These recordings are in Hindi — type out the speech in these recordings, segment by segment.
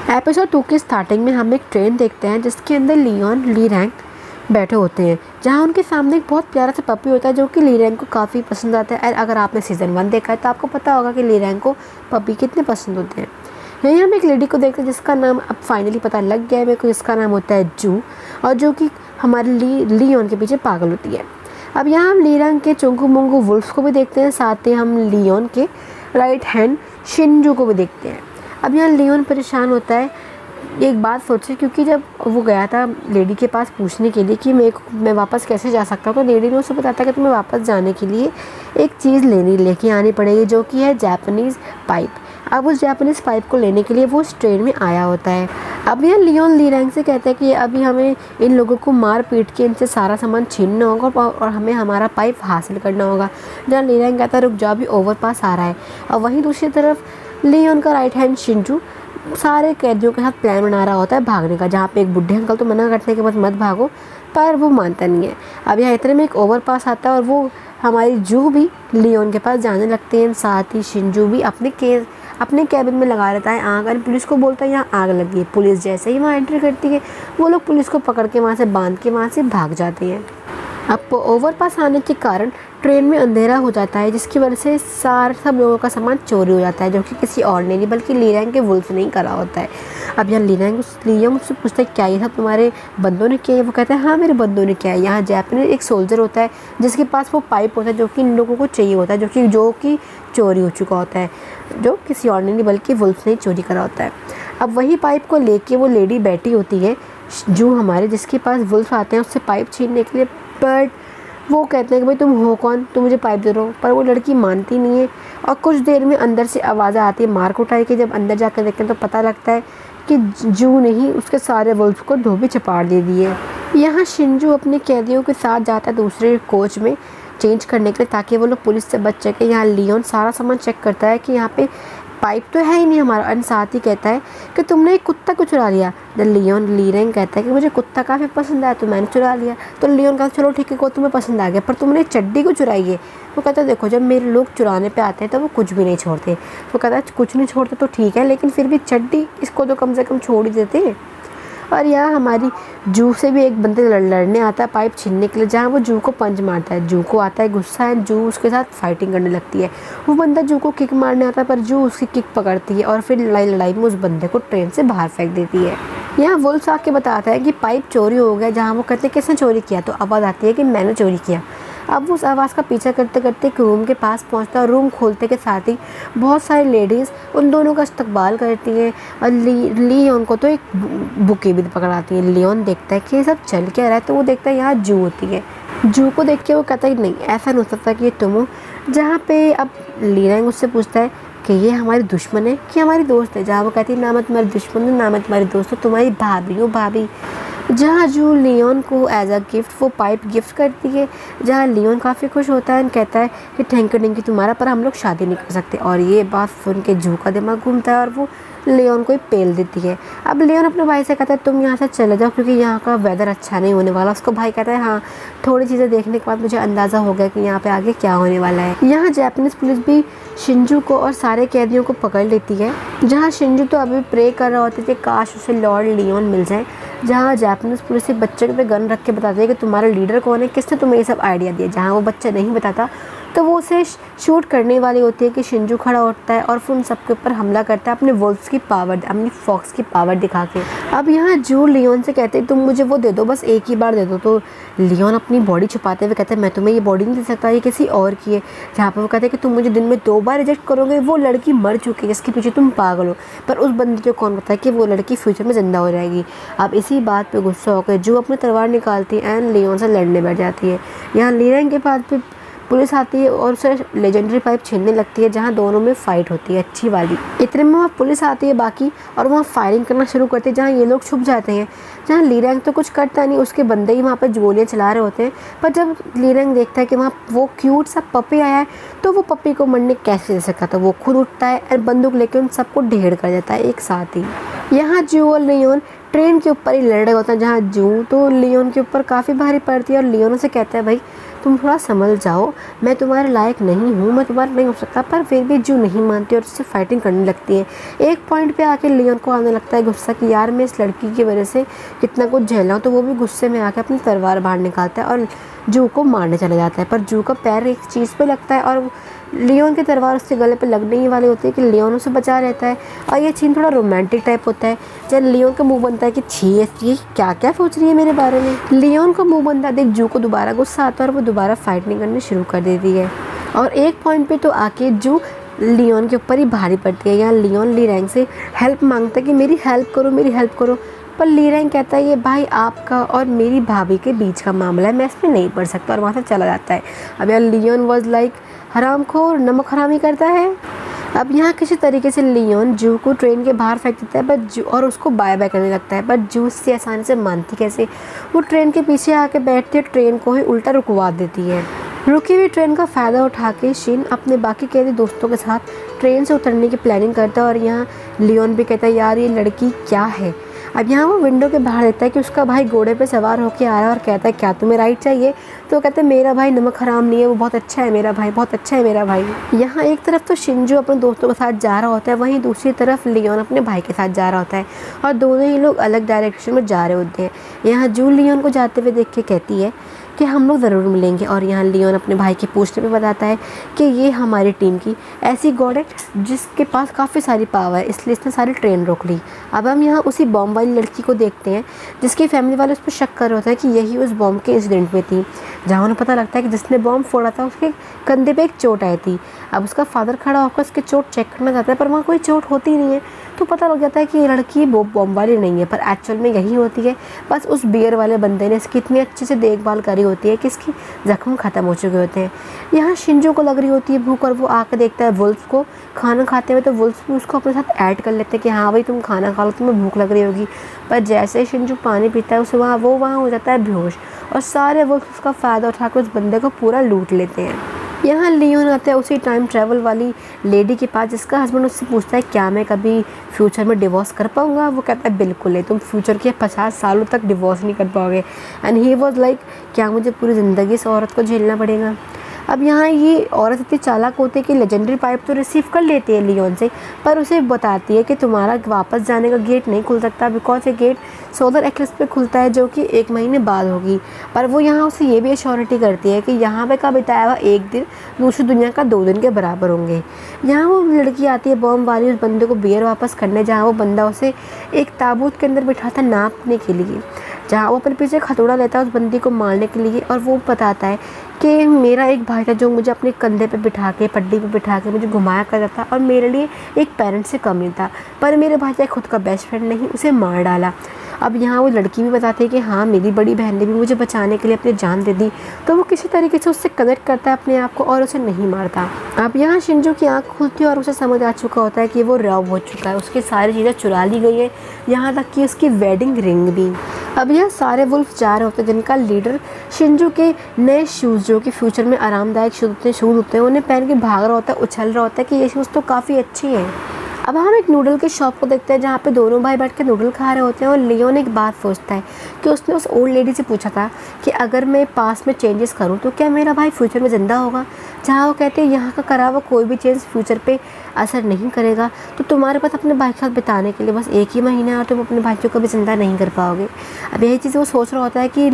एपिसोड 2 की स्टार्टिंग में हम एक ट्रेन देखते हैं जिसके अंदर लियोन ली रैंक बैठे होते हैं, जहां उनके सामने एक बहुत प्यारा सा पपी होता है जो कि ली रैंक को काफ़ी पसंद आता है। अगर आपने सीज़न 1 देखा है तो आपको पता होगा कि ली रैंक को पपी कितने पसंद होते हैं। यहीं हम एक लेडी को देखते हैं जिसका नाम अब फाइनली पता लग गया है मेरे को, जिसका नाम होता है जू, और जो कि हमारे लियोन के पीछे पागल होती है। अब यहाँ हम ली रैंक के चोंगू मोंगू वुल्फ को भी देखते हैं, साथ ही हम लियोन के राइट हैंड शिंजू को भी देखते हैं। अब यहाँ लियोन परेशान होता है, एक बात सोचे, क्योंकि जब वो गया था लेडी के पास पूछने के लिए कि मैं वापस कैसे जा सकता हूँ, तो लेडी ने उसे बताया कि तुम्हें वापस जाने के लिए एक चीज़ लेके आनी पड़ेगी जो कि है जापानीज़ पाइप। अब उस जापानीज़ पाइप को लेने के लिए वो उस ट्रेन में आया होता है। अब यहाँ लियोन ली रैंक से कहता है कि अभी हमें इन लोगों को मार पीट के इनसे सारा सामान छीनना होगा और हमें हमारा पाइप हासिल करना होगा। जहाँ ली रैंक कहता है रुक जाओ, अभी ओवरपास आ रहा है। और वहीं दूसरी तरफ लियोन का राइट हैंड शिंजू सारे कैदियों के साथ प्लान बना रहा होता है भागने का, जहाँ पे एक बुढ़े अंकल तो मना करते हैं कि बस मत भागो, पर वो मानता नहीं है। अब यहाँ इतने में एक ओवरपास आता है और वो हमारी जू भी लियोन के पास जाने लगते हैं, साथ ही शिंजू भी अपने कैबिन में लगा रहता है आग, और पुलिस को बोलता है यहाँ आग लगी है। पुलिस जैसे ही वहाँ एंट्री करती है वो लोग पुलिस को पकड़ के वहाँ से बांध के वहाँ से भाग जाते हैं। अब ओवरपास आने के कारण ट्रेन में अंधेरा हो जाता है, जिसकी वजह से सब लोगों का सामान चोरी हो जाता है, जो कि किसी और ने नहीं बल्कि ली रैंक के वुल्फ ने ही करा होता है। अब यहाँ लियोन उससे पूछता है क्या ये सब तुम्हारे बंदों ने किया है? वो कहता है हाँ मेरे बंदों ने किया है। यहाँ जापानीज एक सोल्जर होता है जिसके पास वो पाइप होता है जो कि इन लोगों को चाहिए होता है, जो कि चोरी हो चुका होता है, जो किसी और ने नहीं बल्कि वुल्फ ने चोरी करा होता है। अब वही पाइप को लेके वो लेडी बैठी होती है जो हमारे, जिसके पास वुल्फ आते हैं उससे पाइप छीनने के लिए, बट वो कहते हैं कि भाई तुम हो कौन, तुम मुझे पाइप दे दो। पर वो लड़की मानती नहीं है और कुछ देर में अंदर से आवाज़ें आती है मार कुटाई के। जब अंदर जाकर देखते हैं तो पता लगता है कि जू ने ही उसके सारे वुल्फ को धोबी चपाड़ दे दी है। यहाँ शिंजू अपने कैदियों के साथ जाता है दूसरे कोच में चेंज करने के लिए ताकि वो लोग पुलिस से बच सके। यहाँ लियोन सारा सामान चेक करता है कि यहाँ पे पाइप तो है ही नहीं हमारा, और साथ ही कहता है कि तुमने एक कुत्ता को चुरा लिया। जब लियोन ली रैंक कहता है कि मुझे कुत्ता काफ़ी पसंद आया तो मैंने चुरा लिया। तो लियोन कहता चलो ठीक है, को तुम्हें पसंद आ गया, पर तुमने चड्डी को चुराई है। वो कहता है देखो जब मेरे लोग चुराने पे आते हैं तो वो कुछ भी नहीं छोड़ते। वो कहता है कुछ नहीं छोड़ते तो ठीक है, लेकिन फिर भी चड्डी इसको तो कम से कम छोड़ ही देते हैं। और यहाँ हमारी जू से भी एक बंदे लड़ने आता है पाइप छीनने के लिए, जहाँ वो जू को पंच मारता है। जू को आता है गुस्सा है, जू उसके साथ फाइटिंग करने लगती है। वो बंदा जू को किक मारने आता है पर जू उसकी किक पकड़ती है और फिर लड़ाई में उस बंदे को ट्रेन से बाहर फेंक देती है। यहाँ वुल्फ आके बताता है कि पाइप चोरी हो गया, जहाँ वो कहते हैं किसने चोरी किया, तो आवाज़ आती है कि मैंने चोरी किया। अब वो उस आवाज़ का पीछा करते करते एक रूम के पास पहुंचता है और रूम खोलते के साथ ही बहुत सारी लेडीज़ उन दोनों का इस्तकबाल करती हैं और लियोन को तो एक बुके भी पकड़ाती हैं। लियोन देखता है कि ये सब चल क्या रहा है, तो वो देखता है यहाँ जू होती है। जू को देख के वो कहता है नहीं ऐसा नहीं हो सकता कि ये तुम हो। जहाँ पे अब ली रैंक उससे पूछता है कि ये हमारी दुश्मन है कि हमारी दोस्त है, जहाँ वो कहती है ना मैं तुम्हारी दुश्मन हूँ ना मैं तुम्हारी दोस्त हूँ, तुम्हारी भाभी हूँ भाभी। जहाँ जू लियोन को एज अ गिफ्ट वो पाइप गिफ्ट करती है, जहाँ लियोन काफ़ी खुश होता है और कहता है कि थैंक यू तुम्हारा, पर हम लोग शादी नहीं कर सकते। और ये बात सुन के जू का दिमाग घूमता है और वो लियोन को ही पेल देती है। अब लियोन अपने भाई से कहता है तुम यहाँ से चले जाओ क्योंकि यहाँ का वेदर अच्छा नहीं होने वाला। उसको भाई कहता है हाँ थोड़ी चीज़ें देखने के बाद मुझे अंदाज़ा हो गया कि यहाँ पे आगे क्या होने वाला है। यहाँ जापानीज़ पुलिस भी शिंजू को और सारे कैदियों को पकड़ लेती है। जहाँ शिंजू तो अभी प्रे कर रहा होता है कि काश उसे लॉर्ड लियोन मिल जाए। जहाँ जापानीज़ पुलिस से बच्चे पे गन रख के बताती है कि तुम्हारा लीडर कौन है, किसने तुम्हें ये सब आइडिया दिया। जहाँ वो बच्चा नहीं बताता तो वो उसे शूट करने वाली होती है कि शिंजू खड़ा होता है और फिर उन सबके ऊपर हमला करता है अपने वुल्फ्स की पावर, अपनी फॉक्स की पावर दिखा के। अब यहाँ जू लियोन से कहते हैं तुम मुझे वो दे दो, बस एक ही बार दे दो। तो लियोन अपनी बॉडी छुपाते हुए कहते हैं मैं तुम्हें ये बॉडी नहीं दे सकता, ये किसी और की है। जहाँ पर वो कहते हैं कि तुम मुझे दिन में 2 बार रिजेक्ट करोगे, वो लड़की मर चुकी है जिसके पीछे तुम पागल हो। पर उस बंदे को कौन पता है कि वो लड़की फ्यूचर में जिंदा हो जाएगी। अब इसी बात पर गुस्सा होकर जू अपनी तलवार निकालती है एंड लियोन से लड़ने बैठ जाती है। यहाँ ली रैंक के पास भी पुलिस आती है और उसे लेजेंडरी पाइप छीनने लगती है, जहाँ दोनों में फाइट होती है अच्छी वाली। इतने में वहाँ पुलिस आती है बाकी और वहाँ फायरिंग करना शुरू करते हैं, जहाँ ये लोग छुप जाते हैं। जहाँ ली रैंक तो कुछ करता नहीं, उसके बंदे ही वहाँ पर गोलियाँ चला रहे होते हैं। पर जब ली रैंक देखता है कि वहाँ वो क्यूट सा पपी आया है तो वो पपी को मरने कैसे दे सकता था। वो खुद उठता है और बंदूक लेकर उन सबको ढेर कर देता है एक साथ ही। यहाँ जू और लियोन ट्रेन के ऊपर ही लड़ रहे होता है, जहाँ जू तो लियोन के ऊपर काफ़ी भारी पड़ती है और लियोन से कहता है भाई तुम थोड़ा संभल जाओ, मैं तुम्हारे लायक नहीं हूँ, मैं तुम्हारा नहीं हो सकता। पर फिर भी जू नहीं मानती और उससे फाइटिंग करने लगती है। एक पॉइंट पे आके लियोन को आने लगता है गुस्सा कि यार मैं इस लड़की की वजह से कितना कुछ झेला हूँ। तो वो भी गुस्से में आके अपनी तलवार बाहर निकालता है और जू को मारने चला जाता है। पर जू का पैर एक चीज़ पे लगता है और लियोन की तलवार उसके गले पे लगने ही वाली होती है कि लियोन उसे बचा रहता है। और ये सीन थोड़ा रोमांटिक टाइप होता है जब लियोन का मुंह बनता है कि छी ये क्या क्या सोच रही है मेरे बारे में। लियोन का मुंह बनता देख जू को दोबारा गुस्सा आता है और वो दोबारा फाइट नहीं करनी शुरू कर देती है। और एक पॉइंट पे तो आके जू लियोन के ऊपर ही भारी पड़ती है। यहाँ लियोन ली रैंग से हेल्प मांगता है कि मेरी हेल्प करो, मेरी हेल्प करो। पर ली रैंग कहता है ये भाई आपका और मेरी भाभी के बीच का मामला है, मैं इसमें नहीं पढ़ सकता, और वहाँ से चला जाता है। अब यार लियोन वॉज लाइक हरामखोर, नमक हरामी करता है। अब यहाँ किसी तरीके से लियोन जू को ट्रेन के बाहर फेंक देता है बट जू और उसको बाय बाय करने लगता है। बट जू से आसानी से मानती कैसे, वो ट्रेन के पीछे आके बैठती है, ट्रेन को ही उल्टा रुकवा देती है। रुकी हुई ट्रेन का फ़ायदा उठा के शिन अपने बाकी कैदी दोस्तों के साथ ट्रेन से उतरने की प्लानिंग करता है। और यहाँ लियोन भी कहता है यार ये लड़की क्या है। अब यहाँ वो विंडो के बाहर देखता है कि उसका भाई घोड़े पे सवार होकर आ रहा है और कहता है क्या तुम्हें राइड चाहिए। तो वो कहता है मेरा भाई नमक हराम नहीं है, वो बहुत अच्छा है मेरा भाई, बहुत अच्छा है मेरा भाई। यहाँ एक तरफ तो शिंजू अपने दोस्तों के साथ जा रहा होता है, वहीं दूसरी तरफ लियोन अपने भाई के साथ जा रहा होता है और दोनों ही लोग अलग डायरेक्शन में जा रहे होते हैं। यहाँ जू लियोन को जाते हुए देख के कहती है कि हम लोग ज़रूर मिलेंगे। और यहाँ लियोन अपने भाई के पूछने पे बताता है कि ये हमारी टीम की ऐसी गॉड है जिसके पास काफ़ी सारी पावर है, इसलिए इसने सारी ट्रेन रोक ली। अब हम यहाँ उसी बॉम्ब वाली लड़की को देखते हैं जिसकी फैमिली वाले उस पर शक कर रहे होता है कि यही उस बॉम्ब के इंसिडेंट में थी, जहाँ उन्हें पता लगता है कि जिसने बॉम्ब फोड़ा था उसके कंधे पे एक चोट आई थी। अब उसका फादर खड़ा होकर उसकी चोट चेक करना चाहता है पर वहाँ कोई चोट होती नहीं है। तो पता लग जाता है कि ये लड़की बॉम्ब वाली नहीं है, पर एक्चुअल में यही होती है। बस उस बियर वाले बंदे ने इसकी इतनी अच्छे से देखभाल करी होती है कि इसकी जख्म ख़त्म हो चुके होते हैं। यहाँ शिंजो को लग रही होती है भूख और वो आकर देखता है वुल्फ को खाना खाते हुए। तो वुल्फ भी उसको अपने साथ ऐड कर लेते हैं कि हाँ भाई तुम खाना खा लो, तुम्हें भूख लग रही होगी। पर जैसे शिंजो पानी पीता है उसे वहाँ हो जाता है बेहोश और सारे वुल्फ उसका फ़ायदा उठाकर उस बंदे को पूरा लूट लेते हैं। यहाँ लियोन आता है उसी टाइम ट्रैवल वाली लेडी के पास जिसका हस्बैंड उससे पूछता है क्या मैं कभी फ्यूचर में डिवोर्स कर पाऊँगा। वो कहता है बिल्कुल नहीं, तुम फ्यूचर के 50 सालों तक डिवोर्स नहीं कर पाओगे। एंड ही वॉज लाइक क्या मुझे पूरी ज़िंदगी इस औरत को झेलना पड़ेगा। अब यहाँ ये औरत इतनी चालाक होती है कि लेजेंडरी पाइप तो रिसीव कर लेती है लियोन से, पर उसे बताती है कि तुम्हारा वापस जाने का गेट नहीं खुल सकता बिकॉज ये गेट सोलर एक्लिप्स पे खुलता है जो कि 1 महीने बाद होगी। पर वो यहाँ उसे ये भी एश्योरिटी करती है कि यहाँ पे का बिताया हुआ 1 दिन दूसरी दुनिया का 2 दिन के बराबर होंगे। यहाँ वो लड़की आती है बॉम्ब वाली उस बंदे को बियर वापस करने, जहाँ वो बंदा उसे एक ताबूत के अंदर बिठाता नापने के लिए, जहाँ वो अपने पीछे खतोड़ा लेता है उस बंदी को मारने के लिए। और वो बताता है कि मेरा एक भाई था जो मुझे अपने कंधे पे बिठा के पट्टी पे बिठा के मुझे घुमाया करता था और मेरे लिए एक पेरेंट से कम ही था, पर मेरे भाई का खुद का बेस्ट फ्रेंड नहीं, उसे मार डाला। अब यहाँ वो लड़की भी बताती है कि हाँ मेरी बड़ी बहन ने भी मुझे बचाने के लिए अपनी जान दे दी। तो वो किसी तरीके से उससे कनेक्ट करता है अपने आप को और उसे नहीं मारता। अब यहाँ शिंजो की आँख खुलती है और उसे समझ आ चुका होता है कि वो रॉब हो चुका है, उसकी सारी चीज़ें चुरा ली गई है, यहाँ तक कि उसकी वेडिंग रिंग भी। अब यहाँ सारे वुल्फ जा रहे होते हैं जिनका लीडर शिंजो के नए शूज़ जो कि फ्यूचर में आरामदायक शूज़ होते हैं उन्हें पहन के भाग रहा होता है, उछल रहा होता है कि ये शूज़ तो काफ़ी अच्छे हैं। अब हम एक नूडल के शॉप को देखते हैं जहाँ पे दोनों भाई बैठ के नूडल खा रहे होते हैं और लियोन एक बात सोचता है कि उसने उस ओल्ड लेडी से पूछा था कि अगर मैं पास में चेंजेस करूँ तो क्या मेरा भाई फ्यूचर में ज़िंदा होगा। जहाँ वो कहते हैं यहाँ का करा हुआ कोई भी चेंज फ्यूचर पे असर नहीं करेगा, तो तुम्हारे पास अपने भाई के साथ बिताने के लिए बस 1 ही महीना है और तुम अपने भाई को कभी ज़िंदा नहीं कर पाओगे। अब यही चीज़ वो सोच रहा होता है कि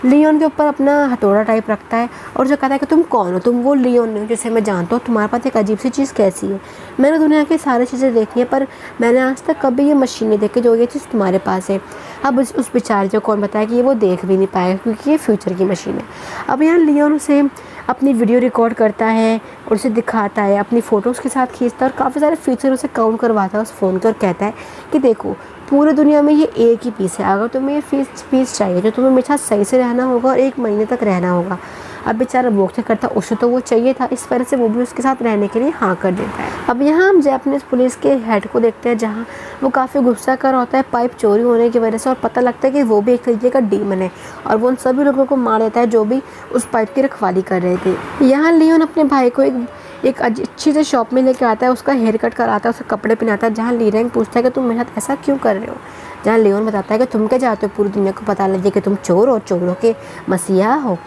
लियोन के ऊपर अपना हथौड़ा टाइप रखता है और जो कहता है कि तुम कौन हो, तुम वो लियोन नहीं हो जिसे मैं जानता हूँ, तुम्हारे पास एक अजीब सी चीज़ कैसी है। मैंने दुनिया की सारी चीज़ें देखी है पर मैंने आज तक कभी ये मशीन नहीं देखी जो ये चीज़ तुम्हारे पास है। अब उस बेचारे को कौन बताया कि ये वो देख भी नहीं पाएगा क्योंकि ये फ्यूचर की मशीन है। अब यहाँ लियोन उसे अपनी वीडियो रिकॉर्ड करता है और उसे दिखाता है, अपनी फ़ोटोज़ के साथ खींचता है और काफ़ी सारे फीचर उसे काउंट करवाता है उस फ़ोन के और कहता है कि देखो पूरी दुनिया में ये एक ही पीस है, अगर तुम्हें ये पीस चाहिए तो तुम्हें मेरे साथ सही से रहना होगा और 1 महीने तक रहना होगा। अब बेचारा बोक्से करता, उसे तो वो चाहिए था, इस वजह से वो भी उसके साथ रहने के लिए हाँ कर देता है। अब यहाँ हम जापानीज़ पुलिस के हेड को देखते हैं जहाँ वो काफ़ी गुस्सा कर होता है पाइप चोरी होने की वजह से और पता लगता है कि वो भी एक तरीके का डीमन है और वो उन सभी लोगों को मार देता है जो भी उस पाइप की रखवाली कर रहे थे। यहाँ लियोन अपने भाई को एक अच्छी से शॉप में लेके आता है, उसका हेयर कट कराता है, उसे कपड़े पहनाता है, जहाँ ली रैंग पूछता है कि तुम मेरे साथ ऐसा क्यों कर रहे हो। जहाँ लियोन बताता है कि तुम क्या चाहते हो, पूरी दुनिया को पता लगे कि तुम चोर हो, चोरों के मसीहा हो।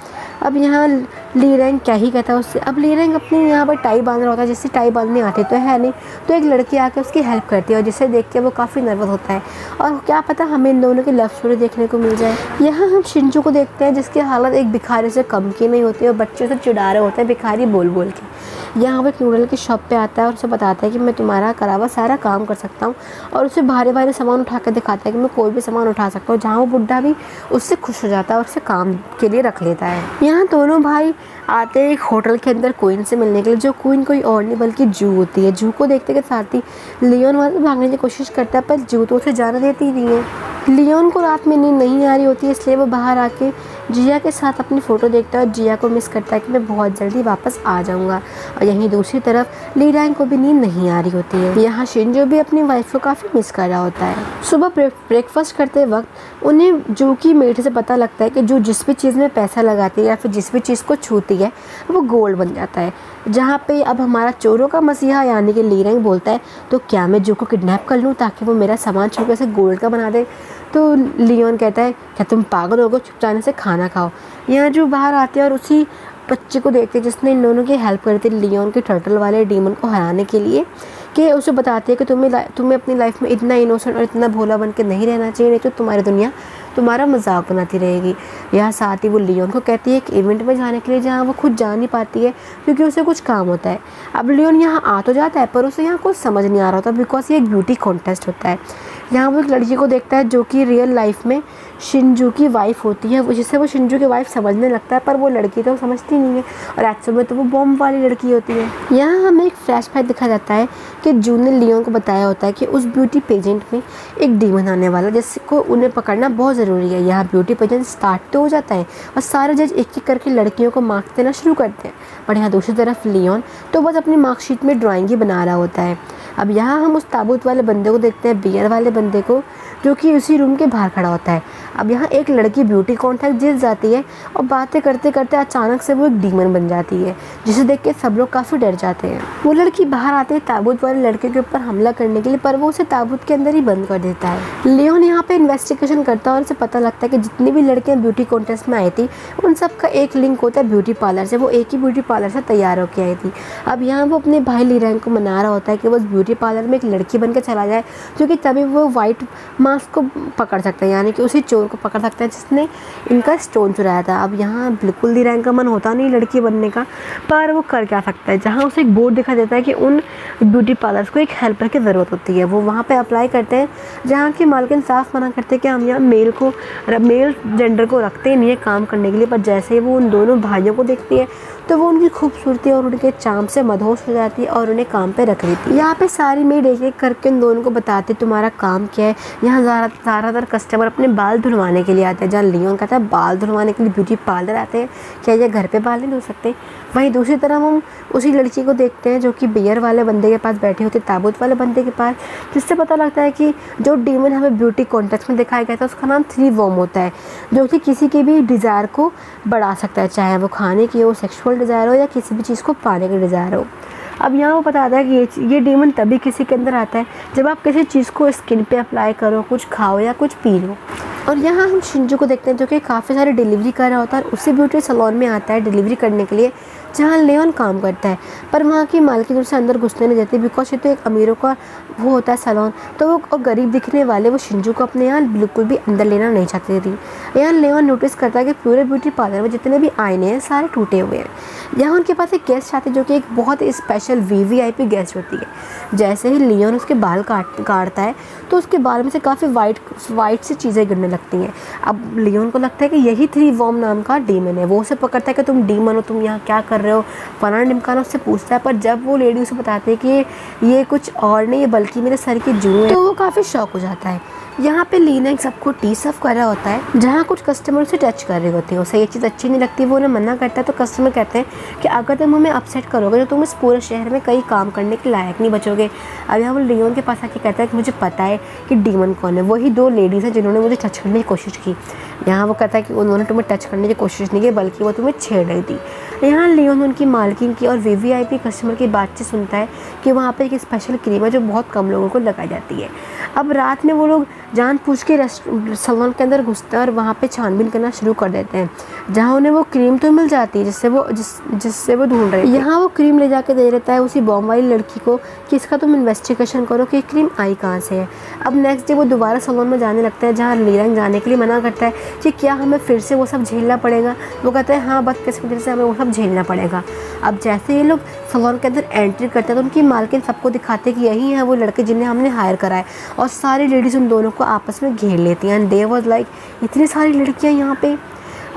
अब यहाँ ली रैंग क्या ही कहता है उससे। अब ली रैंग अपनी यहाँ पर टाई बांध रहा होता है, जिससे टाई बांधनी आती तो है नहीं, तो एक लड़की आकर उसकी हेल्प करती है और जिसे देख के वो काफ़ी नर्वस होता है और क्या पता हमें इन दोनों की लव स्टोरी देखने को मिल जाए। यहाँ हम शिंजू को देखते हैं जिसकी हालत एक भिखारी से कम की नहीं होती है और बच्चे से चिढ़ा रहे होते हैं भिखारी बोल बोल के। यहाँ वो एक नूडल की शॉप पे आता है और उसे बताता है कि मैं तुम्हारा करा हुआ सारा काम कर सकता हूँ और उसे भारी भारी सामान उठा कर दिखाता है कि मैं कोई भी सामान उठा सकता हूँ, जहाँ वो बुढ़ा भी उससे खुश हो जाता है और उसे काम के लिए रख लेता है। यहाँ दोनों भाई आते हैं एक होटल के अंदर क्वीन से मिलने के लिए, जो क्वीन कोई और नहीं बल्कि जू होती है। जू को देखते के साथ ही लियोन वहाँ से भागने की कोशिश करता है पर जू तो उसे जाने देती नहीं है। लियोन को रात में नींद नहीं आ रही होती है, इसलिए वो बाहर आके जिया के साथ अपनी फ़ोटो देखता है और जिया को मिस करता है कि मैं बहुत जल्दी वापस आ जाऊंगा। और यहीं दूसरी तरफ ली रैंग को भी नींद नहीं आ रही होती है। यहाँ शिंजो भी अपनी वाइफ को काफ़ी मिस कर रहा होता है। सुबह ब्रेकफास्ट करते वक्त उन्हें जू की मेट से पता लगता है कि जो जिस भी चीज़ में पैसा लगाती है या फिर जिस भी चीज़ को छूती है वो गोल्ड बन जाता है। जहाँ पे अब हमारा चोरों का मसीहा यानी कि ली रैंग बोलता है तो क्या मैं जू को किडनैप कर लूँ ताकि वो मेरा सामान छू के उसे गोल्ड का बना दे। तो लियोन कहता है क्या तुम पागल हो गए, चुपचाप से खाना खाओ। यहाँ जो बाहर आते हैं और उसी बच्चे को देखते हैं जिसने इन दोनों की हेल्प करी थी लियोन के टर्टल वाले डीमन को हराने के लिए, कि उसे बताती है कि तुम्हें अपनी लाइफ में इतना इनोसेंट और इतना भोला बन के नहीं रहना चाहिए, नहीं तो तुम्हारी दुनिया तुम्हारा मजाक बनाती रहेगी। यहाँ साथ ही वो लियोन को कहती है एक इवेंट में जाने के लिए जहाँ वो खुद जा नहीं पाती है क्योंकि उसे कुछ काम होता है। अब लियोन यहाँ आ तो जाता है पर उसे यहाँ कुछ समझ नहीं आ रहा होता बिकॉज ये एक ब्यूटी कॉन्टेस्ट होता है। यहाँ वो एक लड़की को देखता है जो कि रियल लाइफ में शिंजू की वाइफ होती है, जिससे वो शिंजू की वाइफ समझने लगता है पर वो लड़की तो समझती नहीं है और एक्चुअल में तो वो बॉम्ब वाली लड़की होती है। यहाँ हमें एक फ्लैशबैक दिखा जाता है कि जू ने लियोन को बताया होता है कि उस ब्यूटी पेजेंट में एक डीमन आने वाला जिसको उन्हें पकड़ना बहुत ज़रूरी है। यहाँ ब्यूटी पेजेंट स्टार्ट तो हो जाता है और सारे जज एक एक करके लड़कियों को मार्क्स देना शुरू करते हैं, पर यहाँ दूसरी तरफ लियोन तो बस अपनी मार्कशीट में ड्राइंग ही बना रहा होता है। अब यहाँ हम उस ताबूत वाले बंदे को देखते हैं, बियर वाले बंदे को, जो कि उसी रूम के बाहर खड़ा होता है। अब यहाँ एक लड़की ब्यूटी कॉन्टेस्ट जीत जाती है और बातें करते करते अचानक से वो एक डीमन बन जाती है जिसे देख के सब लोग काफ़ी डर जाते हैं। वो लड़की बाहर आते है ताबूत वाले लड़के के ऊपर हमला करने के लिए, पर वो उसे ताबूत के अंदर ही बंद कर देता है। लियोन यहाँ पे इन्वेस्टिगेशन करता है और उसे पता लगता है कि जितनी भी लड़कियाँ ब्यूटी कॉन्टेस्ट में आई थी उन सब का एक लिंक होता है ब्यूटी पार्लर से, वो एक ही ब्यूटी पार्लर से तैयार होकर आई थी। अब यहाँ वो अपने भाई ली रैंग को मना रहा होता है कि वो ब्यूटी पार्लर में एक लड़की बन के चला जाए, क्योंकि तभी वो वाइट मास्क को पकड़ सकता है, यानी कि उसी चोर को पकड़ सकता है जिसने इनका स्टोन चुराया था। अब यहाँ बिल्कुल ली रैंग का मन होता नहीं लड़की बनने का, पर वो कर क्या सकता है। जहाँ उसे एक बोर्ड दिखा देता है कि उन ब्यूटी पार्लर्स को एक हेल्पर की ज़रूरत होती है, वो वहाँ पे अप्लाई करते हैं, जहाँ की मालकिन साफ मना करते हैं कि हम यहाँ मेल जेंडर को रखते नहीं है काम करने के लिए। पर जैसे ही वो उन दोनों भाइयों को देखती है तो वो उनकी खूबसूरती और उनके चार्म से मदहोश हो जाती है और उन्हें काम पे रख लेती है। यहाँ पे सारी मेड एक एक करके उन दोनों को बताती है तुम्हारा काम क्या है। यहाँ ज़्यादातर कस्टमर अपने बाल धुलवाने के लिए आते हैं, जहाँ लियोन कहता है बाल धुलवाने के लिए ब्यूटी पार्लर आते हैं, क्या ये घर पे बाल नहीं धुल सकते। वहीं दूसरी तरफ हम उसी लड़की को देखते हैं जो कि बियर वाले बंदे के पास बैठी होती है, ताबूत वाले बंदे के पास, जिससे पता लगता है कि जो डीमन हमें ब्यूटी कॉन्टेस्ट में दिखाया गया था उसका नाम 3 वॉर्म होता है, जो कि किसी के भी डिज़ायर को बढ़ा सकता है, चाहे वो खाने की हो, सेक्सुअल डिज़ायर हो या किसी भी चीज़ को पाने का डिज़ायर हो। अब यहाँ वो बताता है कि ये डीमन तभी किसी के अंदर आता है जब आप किसी चीज़ को स्किन पे अप्लाई करो, कुछ खाओ या कुछ पी लो। और यहाँ हम शिंजू को देखते हैं जो कि काफ़ी सारी डिलीवरी कर रहा होता है और उसी ब्यूटी सैलून में आता है डिलीवरी करने के लिए जहाँ लियोन काम करता है, पर वहाँ की मालकिन उसे अंदर घुसने नहीं देती बिकॉज ये तो एक अमीरों का वो होता है सैलून, तो वो और गरीब दिखने वाले वो शिंजू को अपने यहाँ बिल्कुल भी अंदर लेना नहीं चाहती थी। यहाँ लियोन नोटिस करता है कि पूरे ब्यूटी पार्लर में जितने भी आईने हैं सारे टूटे हुए हैं। यहाँ उनके पास एक गेस्ट आती है जो कि एक बहुत ही स्पेशल VVIP गेस्ट होती है। जैसे ही लियोन उसके बाल काटता है तो उसके बाल में से काफ़ी वाइट सी चीज़ें गिरने लगती हैं। अब लियोन को लगता है कि यही 3 वॉर्म नाम का डीमन है। वो उसे पकड़ता है कि तुम डीमन हो, तुम यहाँ क्या कर रहे हो, फलाना ढिमकाना उससे पूछता है। पर जब वो लेडी उसे बताती है कि ये कुछ और नहीं है बल्कि मेरे सर की जूं है, तो वो काफ़ी शॉक हो जाता है। यहाँ पे लीना सबको टी सर्व कर रहा होता है जहाँ कुछ कस्टमर उसे टच कर रहे होते हैं, उसे ये चीज़ अच्छी नहीं लगती, वो उन्हें मना करता है। तो कस्टमर कहते हैं कि अगर तुम हमें अपसेट करोगे तो तुम इस पूरे शहर में कई काम करने के लायक नहीं बचोगे। अब यहाँ वो लियोन के पास आके कहता है कि मुझे पता है कि डीमन कौन है, वही 2 लेडीज़ हैं जिन्होंने मुझे टच करने की कोशिश की। यहाँ वो कहता है कि उन्होंने तुम्हें टच करने की कोशिश नहीं की बल्कि वो तुम्हें छेड़ रही थी। यहाँ लियोन उनकी मालकिन की और VVIP कस्टमर की बातचीत सुनता है कि वहाँ पर एक स्पेशल क्रीम है जो बहुत कम लोगों को लगाई जाती है। अब रात में वो लोग जानबूझ के सलून के अंदर घुसते हैं और वहाँ पे छानबीन करना शुरू कर देते हैं, जहाँ उन्हें वो क्रीम तो मिल जाती है जिससे वो ढूंढ रहे हैं। यहाँ वो क्रीम ले जाके दे देता है उसी बॉम्ब वाली लड़की को कि इसका तुम इन्वेस्टिगेशन करो कि क्रीम आई कहाँ से है। अब नेक्स्ट डे वो दोबारा सलून में जाने लगता है, जहाँ ली रैंग जाने के लिए मना करता है कि क्या हमें फिर से वो सब झेलना पड़ेगा। वो कहते हैं हाँ, बदकिस्मती से हमें वो सब झेलना पड़ेगा। अब जैसे ये लोग सलून के अंदर एंट्री करते हैं तो उनकी मालकिन सबको दिखाते हैं कि यही है वो लड़के जिन्हें हमने हायर करा है, और सारी लेडीज़ उन दोनों को आपस में घेर लेती हैं। एंड दे वाज लाइक इतनी सारी लड़कियां यहाँ पे।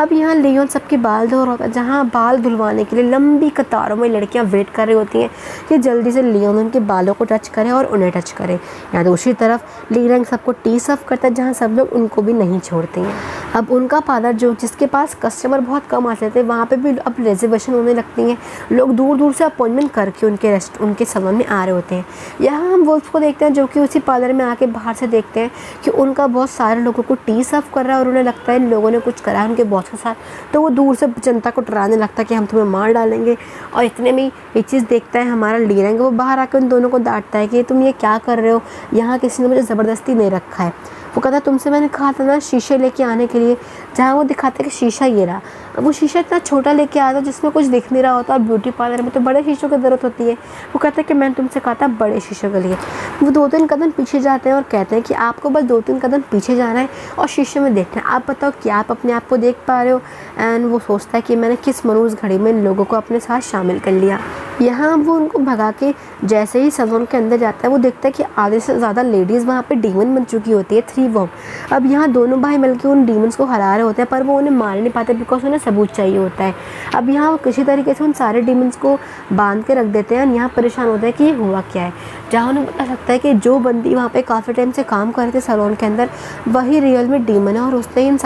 अब यहाँ लियोन सबके बाल धो रहा होता है, जहाँ बाल धुलवाने के लिए लंबी कतारों में लड़कियाँ वेट कर रही होती हैं कि जल्दी से लियोन उनके बालों को टच करे और उन्हें टच करे। यहाँ दूसरी तरफ ली रैंग सबको टी सर्व करता है, जहाँ सब लोग उनको भी नहीं छोड़ते हैं। अब उनका पार्लर जिसके पास कस्टमर बहुत कम आते थे, वहाँ पे भी अब रिजर्वेशन होने लगती हैं। लोग दूर दूर से अपॉइंटमेंट करके उनके सलून में आ रहे होते हैं। यहाँ हम वुल्फ को देखते हैं जो कि उसी पार्लर में आके बाहर से देखते हैं कि उनका बहुत सारे लोगों को टी सर्व कर रहा है और उन्हें लगता है इन लोगों ने कुछ करा है उनके बॉस के साथ। तो वो दूर से जनता को डराने लगता है कि हम तुम्हें मार डालेंगे। और इतने में ये चीज़ देखता है हमारा ली रैंग, वो बाहर आकर उन दोनों को डांटता है कि तुम ये क्या कर रहे हो, यहाँ किसी ने मुझे ज़बरदस्ती नहीं रखा है। वो कहता तुमसे मैंने कहा था ना शीशे लेके आने के लिए, जहाँ वो दिखाते कि शीशा ये रहा। अब वो शीशा इतना छोटा लेके आया था जिसमें कुछ दिख नहीं रहा होता, और ब्यूटी पार्लर में तो बड़े शीशों की ज़रूरत होती है। वो कहता है कि मैंने तुमसे कहा था बड़े शीशों के लिए। वो 2-3 कदम पीछे जाते हैं और कहते हैं कि आपको बस 2-3 कदम पीछे जाना है और शीशे में देखना है, आप बताओ क्या आप अपने आप को देख पा रहे हो। एंड वो सोचता है कि मैंने किस मनूस घड़ी में इन लोगों को अपने साथ शामिल कर लिया। यहाँ वो उनको भगा के जैसे ही सलून के अंदर जाता है, वो देखता है कि आधे से ज़्यादा लेडीज़ वहाँ पे डीमन बन चुकी होती है, 3 वॉर्म। अब यहाँ दोनों भाई मिलकर उन डीमंस को हरा रहे होते हैं, पर वो उन्हें मार नहीं पाते बिकॉज उन्हें सबूत चाहिए होता है। अब यहाँ वो किसी तरीके से उन सारे डीमंस को बांध के रख देते हैं और यहाँ परेशान होता है कि ये हुआ क्या है। जहाँ उन्हें पता लगता है कि जो बंदी वहाँ पे काफ़ी टाइम से काम कर रहे थे सलून के अंदर, वही रियल में डीमन है और उसने इन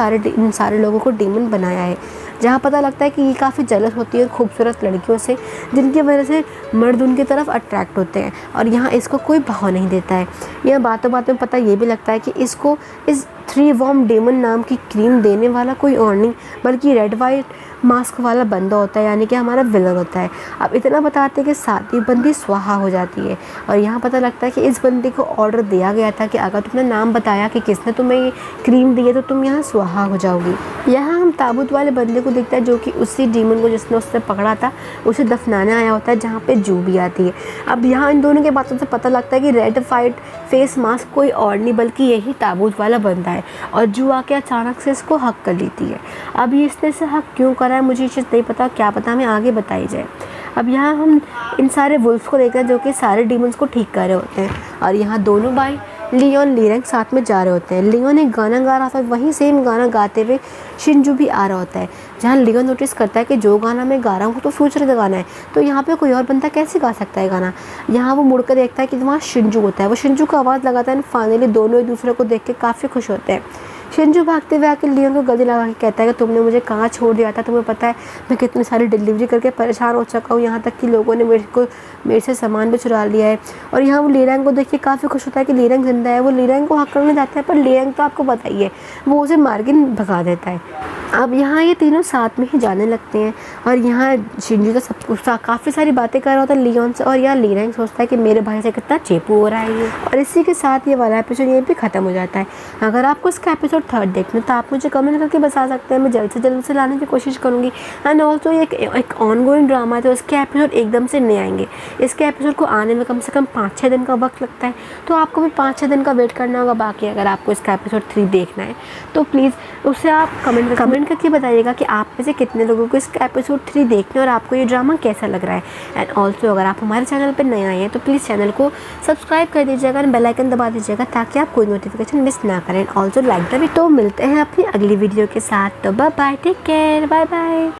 सारे लोगों को डीमन बनाया है। जहाँ पता लगता है कि ये काफ़ी जलस होती है खूबसूरत लड़कियों से, जिनकी वजह से मर्द उनकी तरफ अट्रैक्ट होते हैं, और यहाँ इसको कोई भाव नहीं देता है। यह बातों बातों में पता ये भी लगता है कि इसको इस 3 वॉर्म डेमन नाम की क्रीम देने वाला कोई और नहीं बल्कि रेड वाइट मास्क वाला बंदा होता है, यानी कि हमारा विलन होता है। अब इतना बताते हैं कि साथ ही बंदी स्वाहा हो जाती है, और यहाँ पता लगता है कि इस बंदी को ऑर्डर दिया गया था कि अगर तुमने नाम बताया कि किसने तुम्हें ये क्रीम दी है तो तुम यहाँ स्वाहा हो जाओगी। यहाँ हम ताबूत वाले बंदे को देखते हैं जो कि उसी डीमन को जिसने उससे पकड़ा था उसे दफनाने आया होता है, जहाँ पे जू भी आती है। अब यहाँ इन दोनों के बातों से पता लगता है कि रेड वाइट फेस मास्क कोई और नहीं बल्कि यही ताबूत वाला बंदा है, और जू आके अचानक से इसको हक कर लेती है। अब ये इसने से हक क्यों करा है मुझे ये चीज़ नहीं पता, क्या पता हमें आगे बताई जाए। अब यहाँ हम इन सारे वुल्फ को देखते हैं जो कि सारे डीमंस को ठीक कर रहे होते हैं, और यहाँ दोनों भाई लियोन ली रैंग साथ में जा रहे होते हैं। लियोन एक गाना गा रहा था, वहीं सेम गाना गाते हुए शिनजू भी आ रहा होता है, जहाँ लियोन नोटिस करता है कि जो गाना मैं गा रहा हूँ तो फ्यूचर का गाना है, तो यहाँ पे कोई और बंदा कैसे गा सकता है गाना। यहाँ वो मुड़कर देखता है कि वहाँ शिनजू होता है, वो शिनजू को आवाज़ लगाता है। फाइनली दोनों एक दूसरे को देख के काफ़ी खुश होते हैं। शिनजू भागते हुए आके लियोन को गले लगा के कहता है कि तुमने मुझे कहाँ छोड़ दिया था, तुम्हें पता है मैं कितनी सारी डिलीवरी करके परेशान हो चुका हूँ, यहाँ तक कि लोगों ने मेरे से सामान भी चुरा लिया है। और यहाँ वो ली रैंग को देख के काफ़ी खुश होता है कि ली रैंग जिंदा है। वो ली रैंग को हक करने जाता है, पर ली रैंग तो आपको पता ही है वो उसे मार के भगा देता है। अब यहाँ ये तीनों साथ में ही जाने लगते हैं, और यहाँ शिनजू तो सब काफ़ी सारी बातें कर रहा होता है लियोन से, और यहाँ ली रैंग सोचता है कि मेरे भाई से कितना चेपू हो रहा है ये। और इसी के साथ ये वाला एपिसोड यहीं पे ख़त्म हो जाता है। अगर आपको इसका एपिसोड 3 देखना तो आप मुझे कमेंट करके बता सकते हैं, मैं जल्द से जल्द उसे लाने की कोशिश करूँगी। एंड ऑल्सो ये एक ऑनगोइंग ड्रामा है, तो इसके एपिसोड एकदम से नहीं आएंगे। इसके एपिसोड को आने में कम से कम 5-6 दिन का वक्त लगता है, तो आपको भी 5-6 दिन का वेट करना होगा। बाकी अगर आपको इसका एपिसोड 3 देखना है तो प्लीज़ उसे आप कमेंट करके बताइएगा कि आप में से कितने लोगों को इसका एपिसोड 3 देखने और आपको ये ड्रामा कैसा लग रहा है। एंड ऑल्सो अगर आप हमारे चैनल पर नए आए हैं तो प्लीज़ चैनल को सब्सक्राइब कर दीजिएगा और बेल आइकन दबा दीजिएगा ताकि आप कोई नोटिफिकेशन मिस ना करें। Also like the video. तो मिलते हैं अपनी अगली वीडियो के साथ, तो bye bye, take care, bye bye.